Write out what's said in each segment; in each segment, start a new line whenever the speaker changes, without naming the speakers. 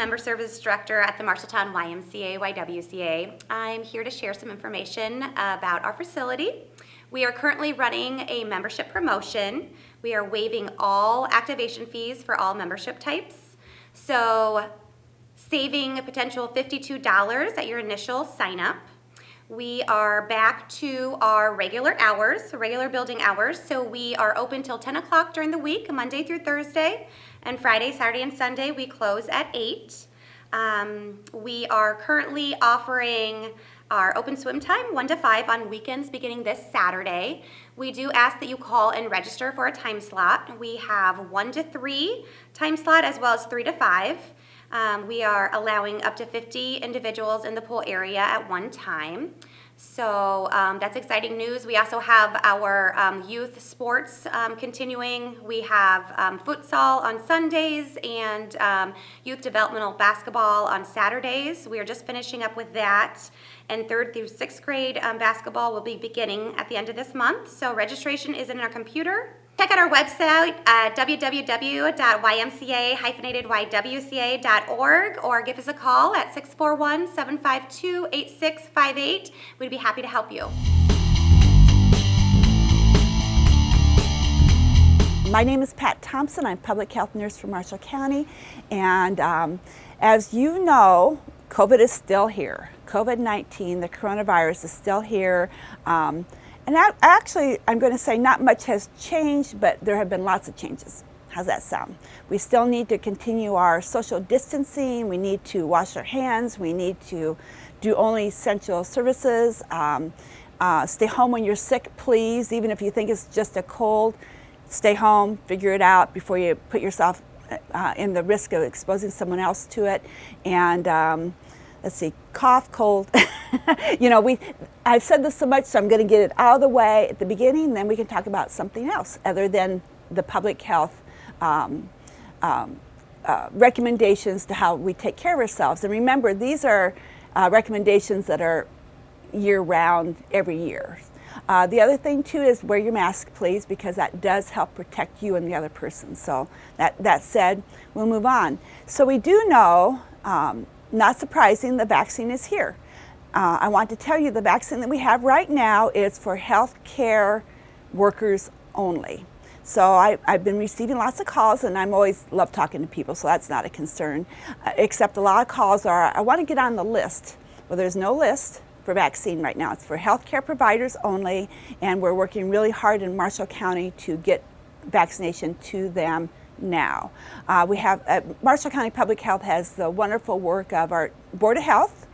Member Service Director at the Marshalltown YMCA. I'm here to share some information about our facility. We are currently running a membership promotion. We are waiving all activation fees for all membership types. So saving a potential $52 at your initial sign up. We are back to our regular hours, regular building hours. So we are open till 10 o'clock during the week, Monday through Thursday, and Friday, Saturday, and Sunday we close at 8. We are currently offering our open swim time 1 to 5 on weekends beginning this Saturday. We do ask that you call and register for a time slot. We have 1 to 3 time slot as well as 3 to 5. We are allowing up to 50 individuals in the pool area at one time. So that's exciting news. We also have our youth sports continuing. We have futsal on Sundays and youth developmental basketball on Saturdays. We are just finishing up with that. And 3rd through 6th grade basketball will be beginning at the end of this month. So registration is in our computer. Check out our website at www.ymca-ywca.org or give us a call at 641-752-8658. We'd be happy to help you.
My name is Pat Thompson. I'm public health nurse for Marshall County. And as you know, COVID is still here. COVID-19, the coronavirus is still here. And actually, I'm going to say not much has changed, but there have been lots of changes. How's that sound? We still need to continue our social distancing. We need to wash our hands. We need to do only essential services. Stay home when you're sick, please. Even if you think it's just a cold, stay home, figure it out before you put yourself in the risk of exposing someone else to it. And let's see, cough, cold. You know, I've said this so much, so I'm going to get it out of the way at the beginning, and then we can talk about something else other than the public health recommendations to how we take care of ourselves. And remember, these are recommendations that are year-round, every year. The other thing, too, is wear your mask, please, because that does help protect you and the other person. So that said, we'll move on. So we do know, not surprising, the vaccine is here. I want to tell you the vaccine that we have right now is for healthcare workers only. So I've been receiving lots of calls, and I'm always love talking to people, so that's not a concern. Except a lot of calls are, I want to get on the list. Well, there's no list for vaccine right now. It's for healthcare providers only, and we're working really hard in Marshall County to get vaccination to them now. We have Marshall County Public Health has the wonderful work of our Board of Health,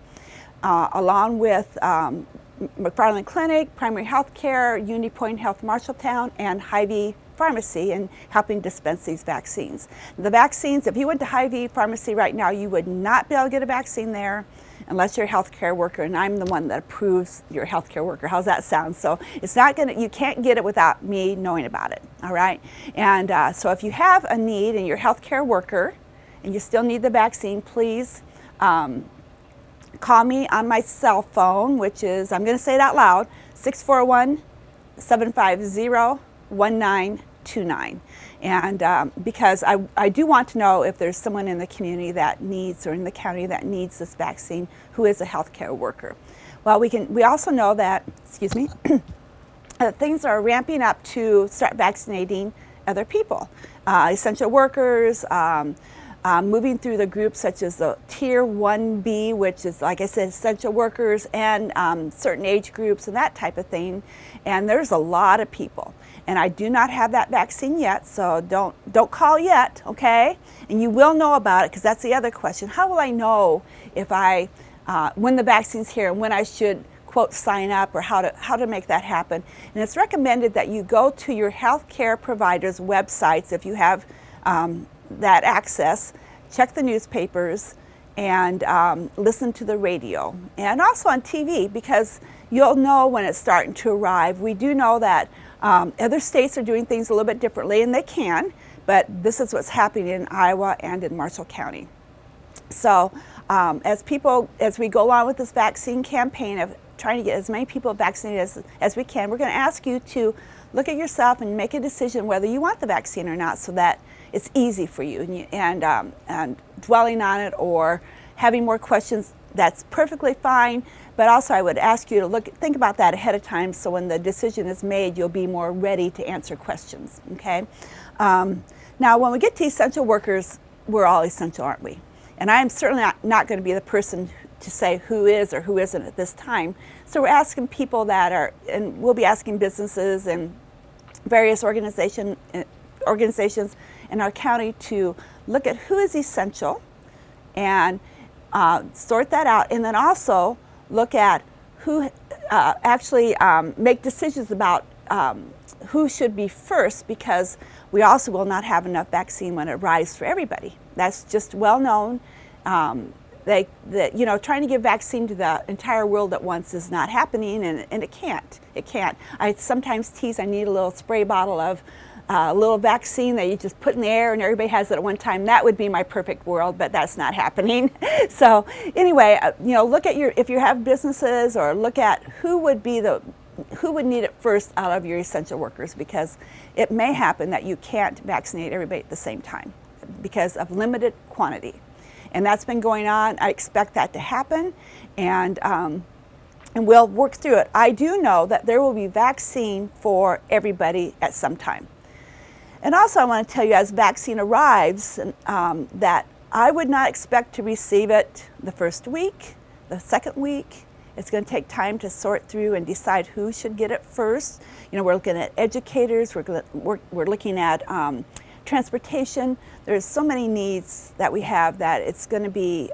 along with McFarland Clinic, Primary Health Care, Unity Point Health Marshalltown, and Hy-Vee Pharmacy, and helping dispense these vaccines. The vaccines, if you went to Hy-Vee Pharmacy right now, you would not be able to get a vaccine there unless you're a healthcare worker, and I'm the one that approves you're a healthcare worker. How's that sound? So it's not gonna, you can't get it without me knowing about it, all right? And so if you have a need and you're a healthcare worker and you still need the vaccine, please call me on my cell phone, which is, I'm gonna say it out loud, 641-750-1929. And because I do want to know if there's someone in the community that needs, or in the county that needs this vaccine, who is a healthcare worker. Well, we also know that, excuse me, that things are ramping up to start vaccinating other people, essential workers, moving through the groups such as the Tier 1B, which is, like I said, essential workers, and certain age groups and that type of thing. And there's a lot of people. And I do not have that vaccine yet, so don't call yet, okay? And you will know about it, because that's the other question. How will I know if when the vaccine's here and when I should, quote, sign up, or how to make that happen? And it's recommended that you go to your healthcare provider's websites if you have that access, check the newspapers, and listen to the radio, and also on TV, because you'll know when it's starting to arrive. We do know that other states are doing things a little bit differently, and they can, but this is what's happening in Iowa and in Marshall County. So as we go along with this vaccine campaign of trying to get as many people vaccinated as we can, we're going to ask you to look at yourself and make a decision whether you want the vaccine or not, so that it's easy for you, and dwelling on it or having more questions, that's perfectly fine. But also I would ask you to think about that ahead of time, so when the decision is made, you'll be more ready to answer questions, okay? Now, when we get to essential workers, we're all essential, aren't we? And I am certainly not going to be the person to say who is or who isn't at this time. So we're asking people that are, and we'll be asking businesses and various organizations in our county to look at who is essential and sort that out, and then also look at who actually make decisions about who should be first, because we also will not have enough vaccine when it arrives for everybody. That's just well known. Trying to give vaccine to the entire world at once is not happening, and it can't. It can't. I sometimes tease I need a little spray bottle of a little vaccine that you just put in the air and everybody has it at one time. That would be my perfect world, but that's not happening. So anyway, look at if you have businesses, or look at who would need it first out of your essential workers, because it may happen that you can't vaccinate everybody at the same time because of limited quantity. And that's been going on. I expect that to happen, and we'll work through it. I do know that there will be vaccine for everybody at some time. And also I want to tell you, as vaccine arrives, that I would not expect to receive it the first week, the second week. It's going to take time to sort through and decide who should get it first. We're looking at educators, we're looking at transportation. There's so many needs that we have that it's going to be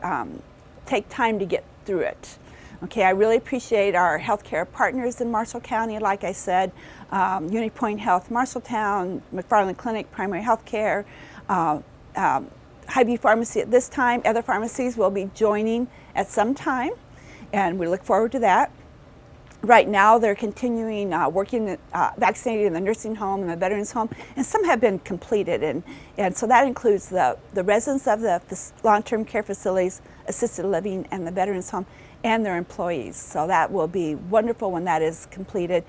take time to get through it. Okay, I really appreciate our healthcare partners in Marshall County, like I said, UniPoint Health, Marshalltown, McFarland Clinic, Primary Healthcare, Hy-Vee Pharmacy at this time. Other pharmacies will be joining at some time, and we look forward to that. Right now, they're continuing working, vaccinating in the nursing home and the veterans home, and some have been completed. And so that includes the residents of the long-term care facilities, assisted living, and the veterans home, and their employees. So that will be wonderful when that is completed.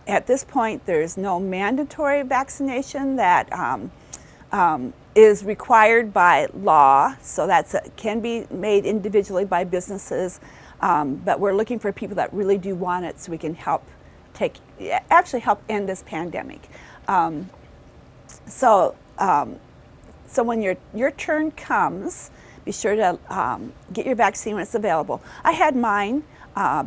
At this point, there's no mandatory vaccination that is required by law, so that can be made individually by businesses. But we're looking for people that really do want it, so we can help help end this pandemic. So when your turn comes, be sure to get your vaccine when it's available. I had mine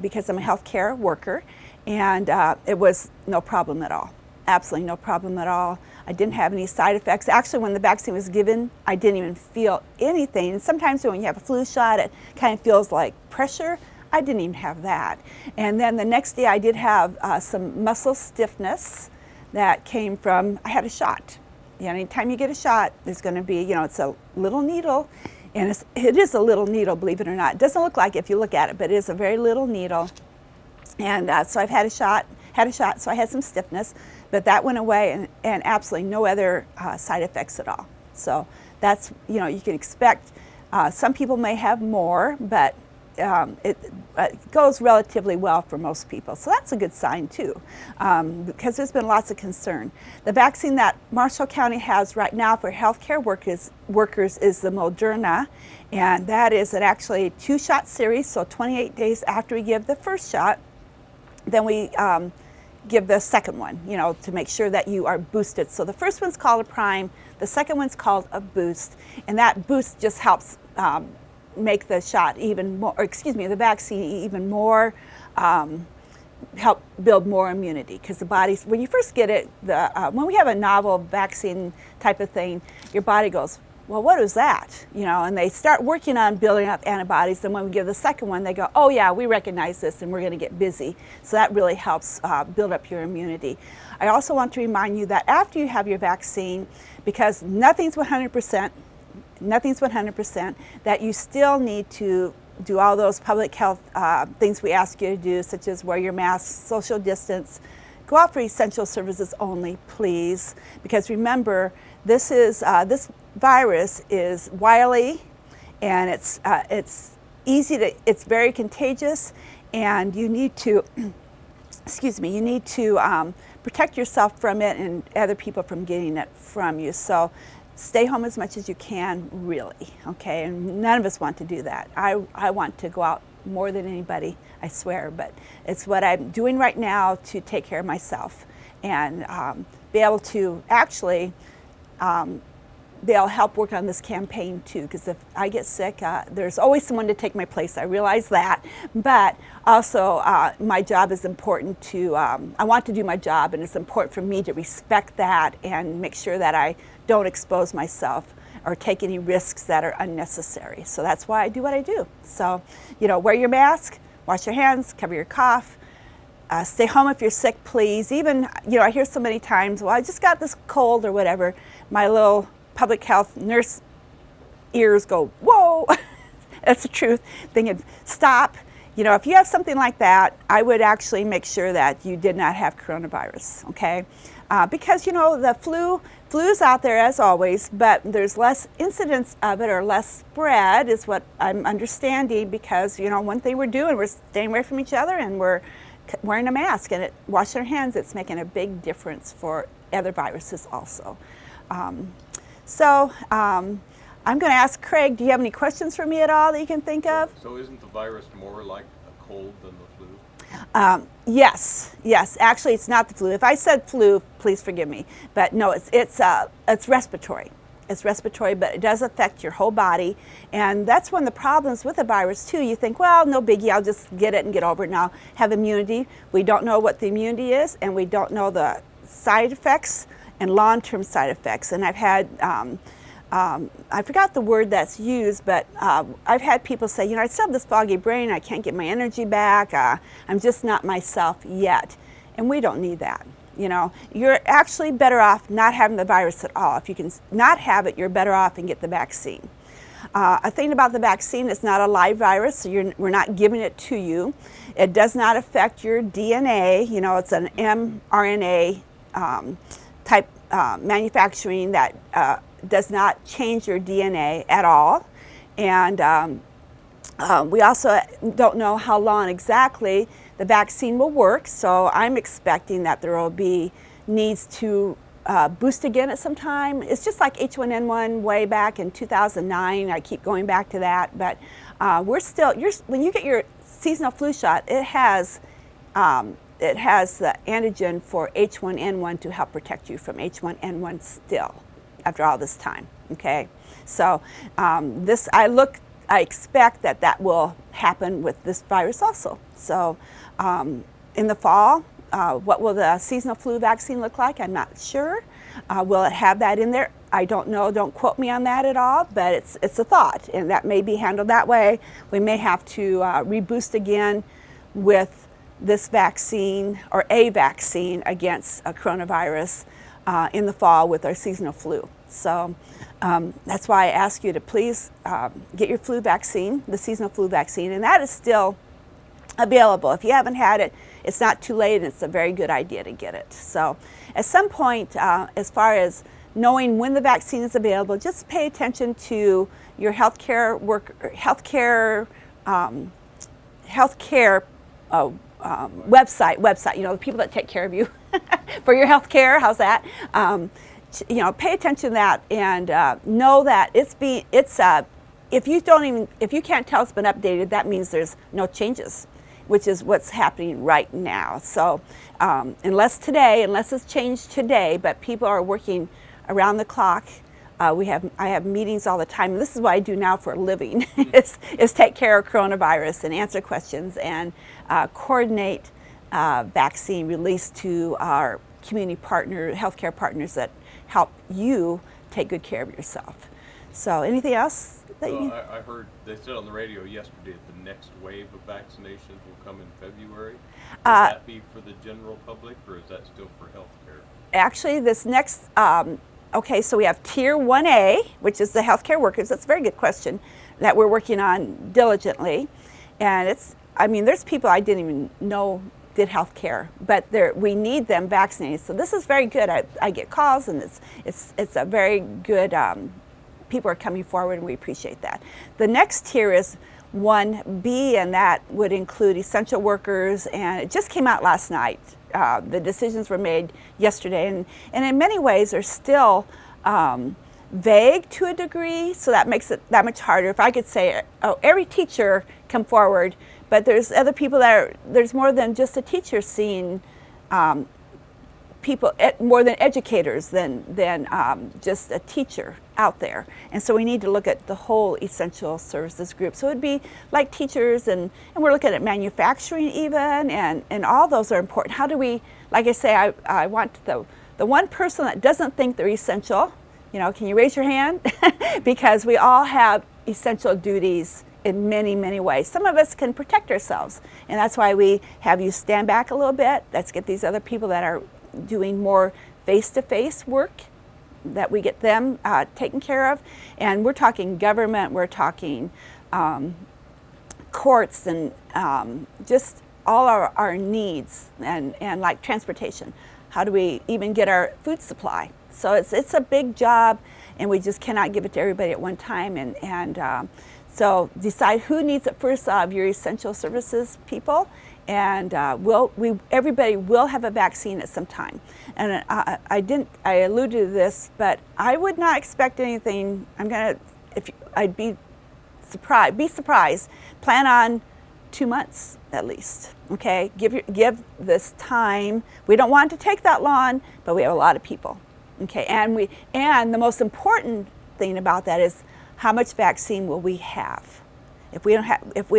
because I'm a healthcare worker, and it was no problem at all. Absolutely no problem at all. I didn't have any side effects. Actually, when the vaccine was given, I didn't even feel anything. And sometimes when you have a flu shot, it kind of feels like pressure. I didn't even have that. And then the next day I did have some muscle stiffness that came from, I had a shot. Anytime you get a shot, there's going to be, it's a little needle. And it is a little needle, believe it or not. It doesn't look like it if you look at it, but it is a very little needle. And so I've had a shot, so I had some stiffness, but that went away, and absolutely no other side effects at all. So that's, you can expect, some people may have more, but it goes relatively well for most people. So that's a good sign too, because there's been lots of concern. The vaccine that Marshall County has right now for healthcare workers is the Moderna, and that is actually a 2-shot series, so 28 days after we give the first shot, then we give the second one, to make sure that you are boosted. So the first one's called a prime, the second one's called a boost, and that boost just helps make the shot even more, the vaccine even more, help build more immunity, because the body's, when you first get it, when we have a novel vaccine type of thing, your body goes, well, what is that? And they start working on building up antibodies, and when we give the second one, they go, oh yeah, we recognize this and we're going to get busy. So that really helps build up your immunity. I also want to remind you that after you have your vaccine, because nothing's 100%, that you still need to do all those public health things we ask you to do, such as wear your mask, social distance, go out for essential services only, please, because remember, this virus is wily, and it's it's very contagious, and you need to protect yourself from it and other people from getting it from you. So stay home as much as you can, really, okay? And none of us want to do that. I want to go out more than anybody, I swear, but it's what I'm doing right now to take care of myself and be able to actually they'll help work on this campaign too, because if I get sick, there's always someone to take my place. I realize that, but also my job is important to, I want to do my job, and it's important for me to respect that and make sure that I don't expose myself or take any risks that are unnecessary. So that's why I do what I do. So, wear your mask, wash your hands, cover your cough, stay home if you're sick, please. Even, I hear so many times, well, I just got this cold or whatever. My little public health nurse ears go, whoa, that's the truth. Thinking, stop. If you have something like that, I would actually make sure that you did not have coronavirus, okay? Because, the flu's out there as always, but there's less incidence of it or less spread is what I'm understanding because, one thing we're doing, we're staying away from each other and we're wearing a mask and washing our hands. It's making a big difference for other viruses also. I'm going to ask Craig, do you have any questions for me at all that you can think of?
So isn't the virus more like a cold than the flu?
Yes. Actually, it's not the flu. If I said flu, please forgive me. But no, it's respiratory. It's respiratory, but it does affect your whole body. And that's one of the problems with the virus, too. You think, well, no biggie, I'll just get it and get over it now. Have immunity. We don't know what the immunity is, and we don't know the side effects and long-term side effects. And I've had, I forgot the word that's used, but I've had people say, I still have this foggy brain, I can't get my energy back, I'm just not myself yet. And we don't need that. You're actually better off not having the virus at all. If you can not have it, you're better off and get the vaccine. A thing about the vaccine, it's not a live virus, so we're not giving it to you. It does not affect your DNA. It's an mRNA type manufacturing that does not change your DNA at all. And we also don't know how long exactly the vaccine will work, so I'm expecting that there will be needs to boost again at some time. It's just like H1N1 way back in 2009. I keep going back to that, but when you get your seasonal flu shot, it has the antigen for H1N1 to help protect you from H1N1 still after all this time, okay? So I expect that will happen with this virus also. So in the fall, what will the seasonal flu vaccine look like? I'm not sure. Will it have that in there? I don't know. Don't quote me on that at all, but it's a thought, and that may be handled that way. We may have to reboost again with this vaccine or a vaccine against a coronavirus in the fall with our seasonal flu. So that's why I ask you to please get your flu vaccine, the seasonal flu vaccine, and that is still available. If you haven't had it, it's not too late, and it's a very good idea to get it. So at some point, as far as knowing when the vaccine is available, just pay attention to your healthcare website, the people that take care of you for your health care. How's that? Pay attention to that and know that if you can't tell it's been updated, that means there's no changes, which is what's happening right now. So unless it's changed today, but people are working around the clock. I have meetings all the time. This is what I do now for a living, is take care of coronavirus and answer questions and coordinate vaccine release to our community healthcare partners that help you take good care of yourself. So anything else?
I heard they said on the radio yesterday that the next wave of vaccinations will come in February. Will that be for the general public, or is that still for healthcare?
Actually, this next, so we have Tier 1A, which is the healthcare workers. That's a very good question that we're working on diligently. And there's people I didn't even know did healthcare, but we need them vaccinated. So this is very good. I get calls, and it's a very good. People are coming forward, and we appreciate that. The next tier is 1B, and that would include essential workers, and it just came out last night. The decisions were made yesterday, and in many ways are still vague to a degree, so that makes it that much harder. If I could say, oh, every teacher come forward, but there's other people there's more than just a teacher seeing people, more than educators than just a teacher out there. And so we need to look at the whole essential services group. So it would be like teachers, and we're looking at manufacturing even, and all those are important. How do we, like I say, I want the one person that doesn't think they're essential, can you raise your hand? Because we all have essential duties in many, many ways. Some of us can protect ourselves, and that's why we have you stand back a little bit. Let's get these other people that are doing more face-to-face work, that we get them taken care of. And we're talking government, we're talking courts, and just all our needs, and like transportation. How do we even get our food supply? So it's a big job, and we just cannot give it to everybody at one time. And so decide who needs it first of your essential services people, and everybody will have a vaccine at some time. And I alluded to this, but I would not expect anything. I'd be surprised. Plan on 2 months at least. Okay, give this time. We don't want it to take that long, but we have a lot of people. Okay, and the most important thing about that is how much vaccine will we have? If we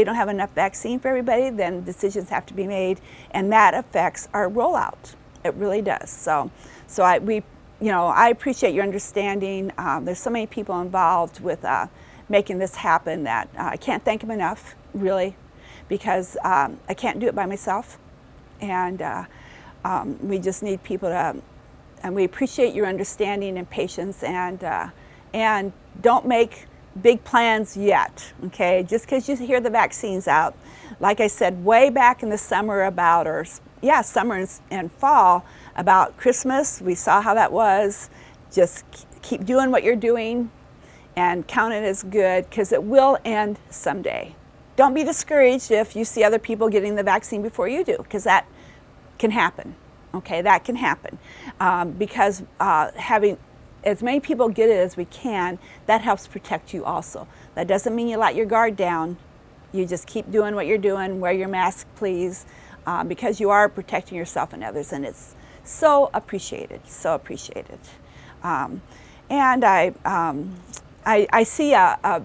don't have enough vaccine for everybody, then decisions have to be made, and that affects our rollout. It really does. So I appreciate your understanding. There's so many people involved with making this happen that I can't thank them enough, really, because I can't do it by myself, and we just need people to. And we appreciate your understanding and patience, and don't make big plans yet, okay? Just because you hear the vaccine's out. Like I said, way back in the summer summer and fall, about Christmas, we saw how that was. Just keep doing what you're doing and count it as good, because it will end someday. Don't be discouraged if you see other people getting the vaccine before you do, because that can happen. Okay, that can happen, because having as many people get it as we can, that helps protect you also. That doesn't mean you let your guard down. You just keep doing what you're doing. Wear your mask, please, because you are protecting yourself and others, and it's so appreciated, so appreciated. And I see a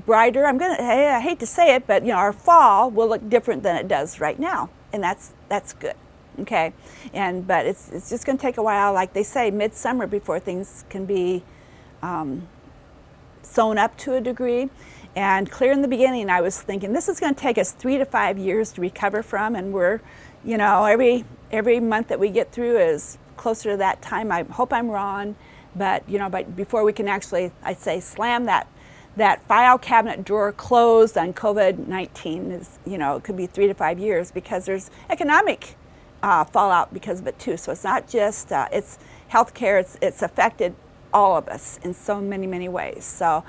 brighter. I hate to say it, but our fall will look different than it does right now, and that's good. Okay, but it's just going to take a while, like they say, midsummer before things can be sewn up to a degree. And clear in the beginning, I was thinking this is going to take us 3 to 5 years to recover from, and we're, every month that we get through is closer to that time. I hope I'm wrong, but before we can actually, I'd say, slam that file cabinet drawer closed on COVID-19 is, it could be 3 to 5 years, because there's economic fallout because of it too. So it's not just it's healthcare. It's affected all of us in so many, many ways. So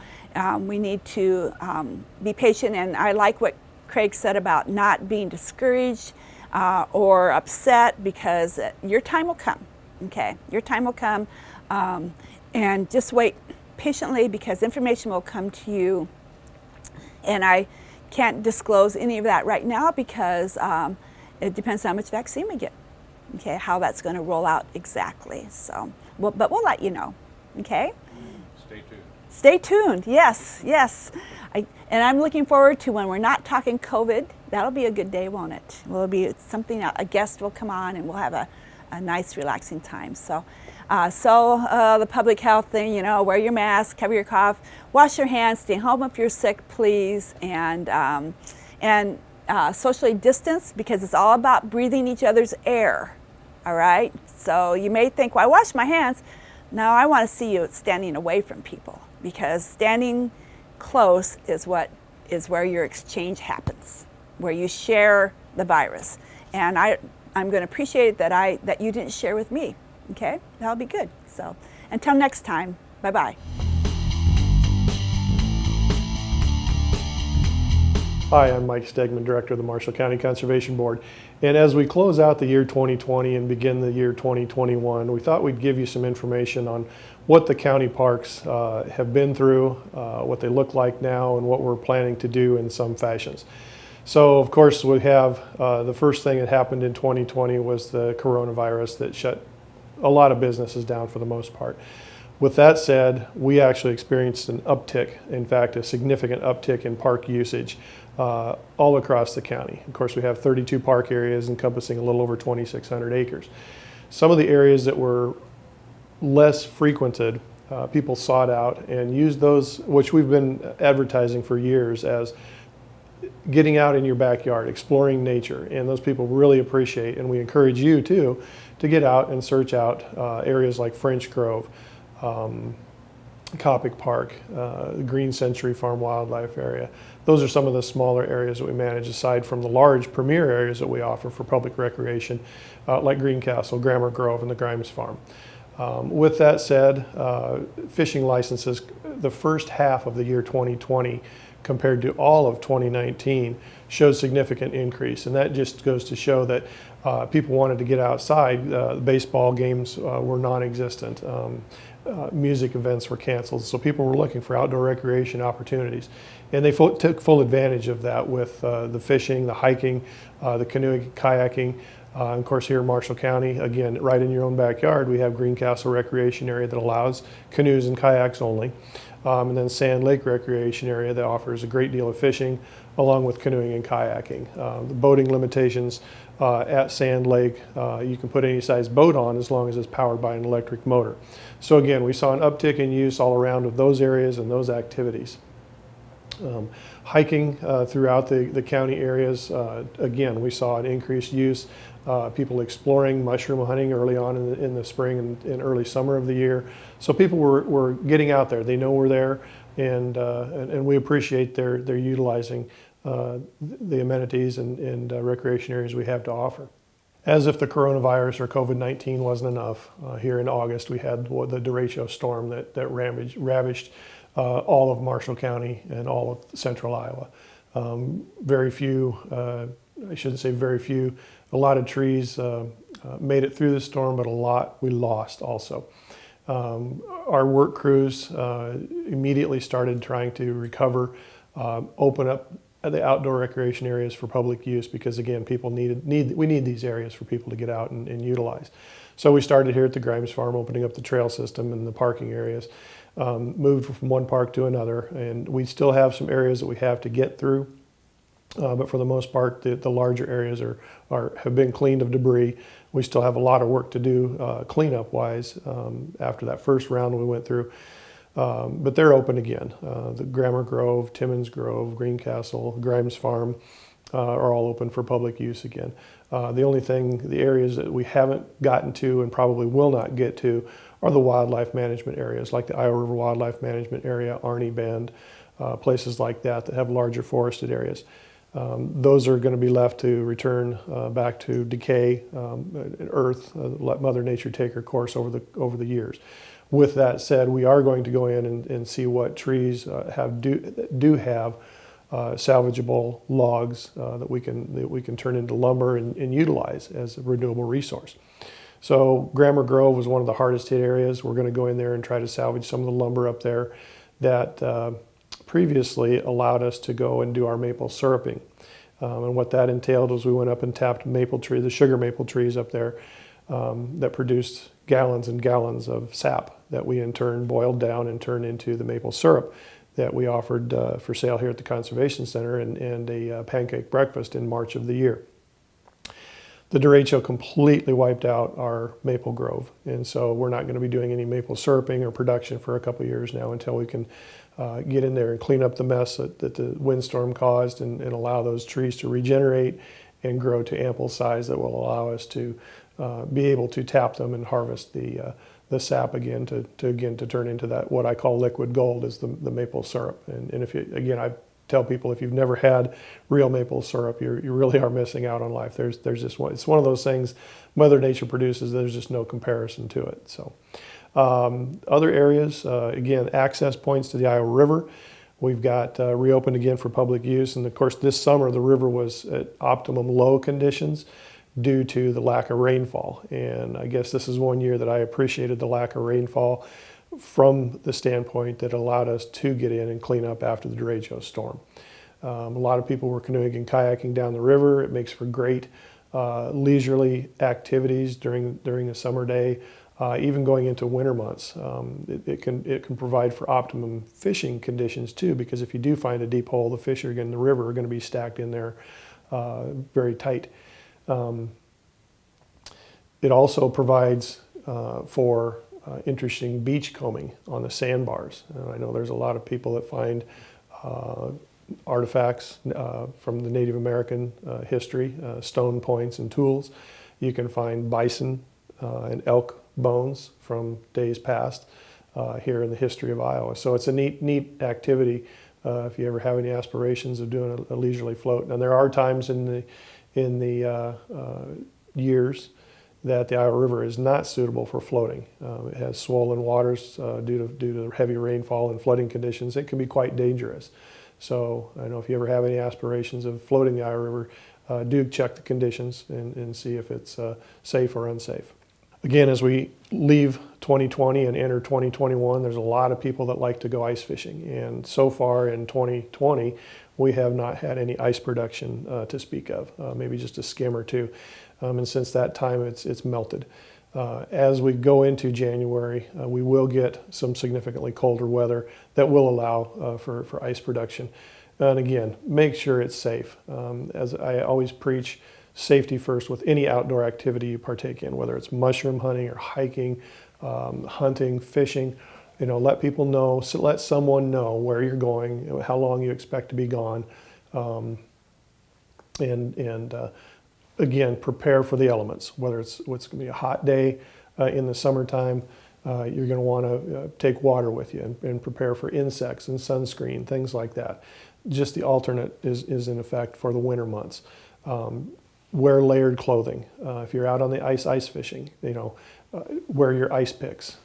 we need to be patient. And I like what Craig said about not being discouraged or upset, because your time will come. Okay, your time will come, and just wait patiently, because information will come to you. And I can't disclose any of that right now, because it depends on how much vaccine we get, okay, how that's going to roll out exactly. So, but we'll let you know, okay?
Stay tuned.
Stay tuned, yes. And I'm looking forward to when we're not talking COVID. That'll be a good day, won't it? Will be something, a guest will come on, and we'll have a nice, relaxing time. So the public health thing, wear your mask, cover your cough, wash your hands, stay home if you're sick, please, and socially distance, because it's all about breathing each other's air, all right? So you may think, well, I wash my hands. No, I want to see you standing away from people, because standing close is where your exchange happens, where you share the virus. And I'm going to appreciate that you didn't share with me, okay? That'll be good. So until next time, bye-bye.
Hi, I'm Mike Stegman, Director of the Marshall County Conservation Board. And as we close out the year 2020 and begin the year 2021, we thought we'd give you some information on what the county parks have been through, what they look like now, and what we're planning to do in some fashions. So of course we have the first thing that happened in 2020 was the coronavirus that shut a lot of businesses down for the most part. With that said, we actually experienced an uptick, in fact, a significant uptick in park usage all across the county. Of course, we have 32 park areas encompassing a little over 2,600 acres. Some of the areas that were less frequented, people sought out and used those, which we've been advertising for years as getting out in your backyard, exploring nature, and those people really appreciate, and we encourage you too, to get out and search out areas like French Grove, Coppic Park, Green Century Farm Wildlife Area. Those are some of the smaller areas that we manage aside from the large premier areas that we offer for public recreation, like Greencastle, Grammar Grove, and the Grimes Farm. With that said, fishing licenses, the first half of the year 2020 compared to all of 2019 showed significant increase, and that just goes to show that people wanted to get outside. Baseball games were non-existent. Music events were canceled, so people were looking for outdoor recreation opportunities, and they took full advantage of that with the fishing, the hiking, the canoeing, kayaking. Of course, here in Marshall County, again, right in your own backyard, we have Greencastle Recreation Area that allows canoes and kayaks only, and then Sand Lake Recreation Area that offers a great deal of fishing along with canoeing and kayaking. The boating limitations at Sand Lake, you can put any size boat on as long as it's powered by an electric motor. So again, we saw an uptick in use all around of those areas and those activities. Hiking throughout the county areas, again, we saw an increased use. People exploring mushroom hunting early on in the spring and early summer of the year. So people were getting out there. They know we're there, and we appreciate their utilizing the amenities and recreation areas we have to offer. As if the coronavirus or COVID-19 wasn't enough, here in August we had the derecho storm that ravaged all of Marshall County and all of central Iowa. Very few, I shouldn't say very few, a lot of trees made it through the storm, but a lot we lost also. Our work crews immediately started trying to recover, open up the outdoor recreation areas for public use because, again, people we need these areas for people to get out and utilize. So we started here at the Grimes Farm, opening up the trail system and the parking areas, moved from one park to another, and we still have some areas that we have to get through. But for the most part, the larger areas have been cleaned of debris. We still have a lot of work to do cleanup-wise after that first round we went through. But they're open again. The Grammar Grove, Timmins Grove, Greencastle, Grimes Farm are all open for public use again. The areas that we haven't gotten to and probably will not get to are the wildlife management areas, like the Iowa River Wildlife Management Area, Arnie Bend, places like that have larger forested areas. Those are going to be left to return back to decay, earth, let Mother Nature take her course over the years. With that said, we are going to go in and see what trees do have salvageable logs that we can turn into lumber and utilize as a renewable resource. So Grammar Grove was one of the hardest hit areas. We're going to go in there and try to salvage some of the lumber up there that previously allowed us to go and do our maple syruping. And what that entailed was we went up and tapped the sugar maple trees up there that produced gallons and gallons of sap that we in turn boiled down and turned into the maple syrup that we offered for sale here at the Conservation Center and a pancake breakfast in March of the year. The derecho completely wiped out our maple grove, and so we're not going to be doing any maple syruping or production for a couple of years now until we can get in there and clean up the mess that the windstorm caused and allow those trees to regenerate and grow to ample size that will allow us to be able to tap them and harvest the sap again to turn into that what I call liquid gold is the maple syrup. And if you, again, I tell people if you've never had real maple syrup, you really are missing out on life. There's just one. It's one of those things Mother Nature produces. There's just no comparison to it. So other areas, again, access points to the Iowa River. We've got reopened again for public use, and of course this summer the river was at optimum low conditions due to the lack of rainfall. And I guess this is one year that I appreciated the lack of rainfall. from the standpoint that allowed us to get in and clean up after the derecho storm. A lot of people were canoeing and kayaking down the river. It makes for great leisurely activities during a summer day, even going into winter months. It can provide for optimum fishing conditions too, because if you do find a deep hole, the fish in the river are going to be stacked in there very tight. It also provides for interesting beach combing on the sandbars. I know there's a lot of people that find artifacts from the Native American history, stone points and tools. You can find bison and elk bones from days past here in the history of Iowa. So it's a neat activity if you ever have any aspirations of doing a leisurely float. And there are times in the years that the Iowa River is not suitable for floating. It has swollen waters due to heavy rainfall and flooding conditions. It can be quite dangerous. So I know if you ever have any aspirations of floating the Iowa River, do check the conditions and see if it's safe or unsafe. Again, as we leave 2020 and enter 2021, there's a lot of people that like to go ice fishing. And so far in 2020, we have not had any ice production to speak of, maybe just a skim or two. And since that time, it's melted. As we go into January, we will get some significantly colder weather that will allow for ice production. And again, make sure it's safe. As I always preach, safety first with any outdoor activity you partake in, whether it's mushroom hunting or hiking, hunting, fishing. Let people know, let someone know where you're going, how long you expect to be gone, again, prepare for the elements. Whether it's going to be a hot day in the summertime, you're going to want to take water with you and prepare for insects and sunscreen, things like that. Just the alternate is in effect for the winter months. Wear layered clothing. If you're out on the ice fishing, wear your ice picks.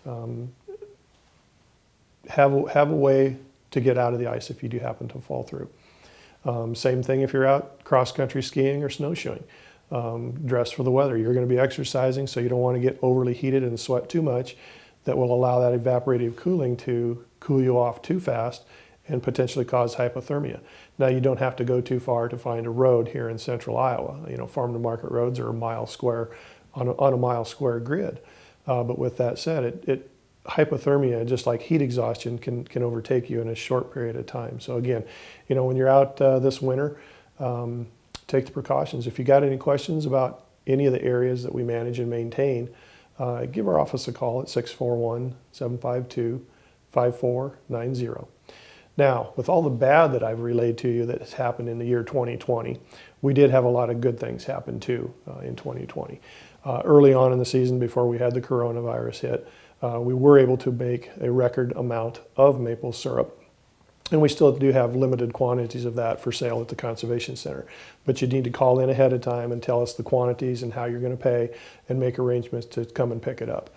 Have a way to get out of the ice if you do happen to fall through. Same thing if you're out cross-country skiing or snowshoeing. Dress for the weather. You're going to be exercising, so you don't want to get overly heated and sweat too much. That will allow that evaporative cooling to cool you off too fast and potentially cause hypothermia. Now, you don't have to go too far to find a road here in central Iowa. Farm to market roads are a mile square on a mile square grid. But with that said, hypothermia, just like heat exhaustion, can overtake you in a short period of time. So again, when you're out this winter, take the precautions. If you got any questions about any of the areas that we manage and maintain, give our office a call at 641-752-5490. Now, with all the bad that I've relayed to you that has happened in the year 2020, we did have a lot of good things happen too in 2020. Early on in the season, before we had the coronavirus hit, we were able to make a record amount of maple syrup. And we still do have limited quantities of that for sale at the Conservation Center. But you need to call in ahead of time and tell us the quantities and how you're going to pay and make arrangements to come and pick it up.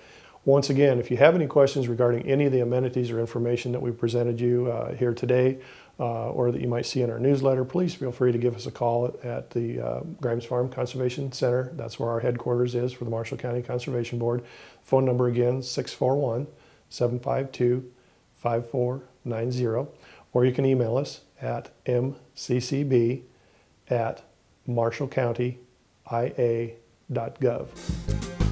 Once again, if you have any questions regarding any of the amenities or information that we presented you here today or that you might see in our newsletter, please feel free to give us a call at the Grimes Farm Conservation Center. That's where our headquarters is for the Marshall County Conservation Board. Phone number again, 641-752-5490. Or you can email us at mccb@marshallcountyia.gov.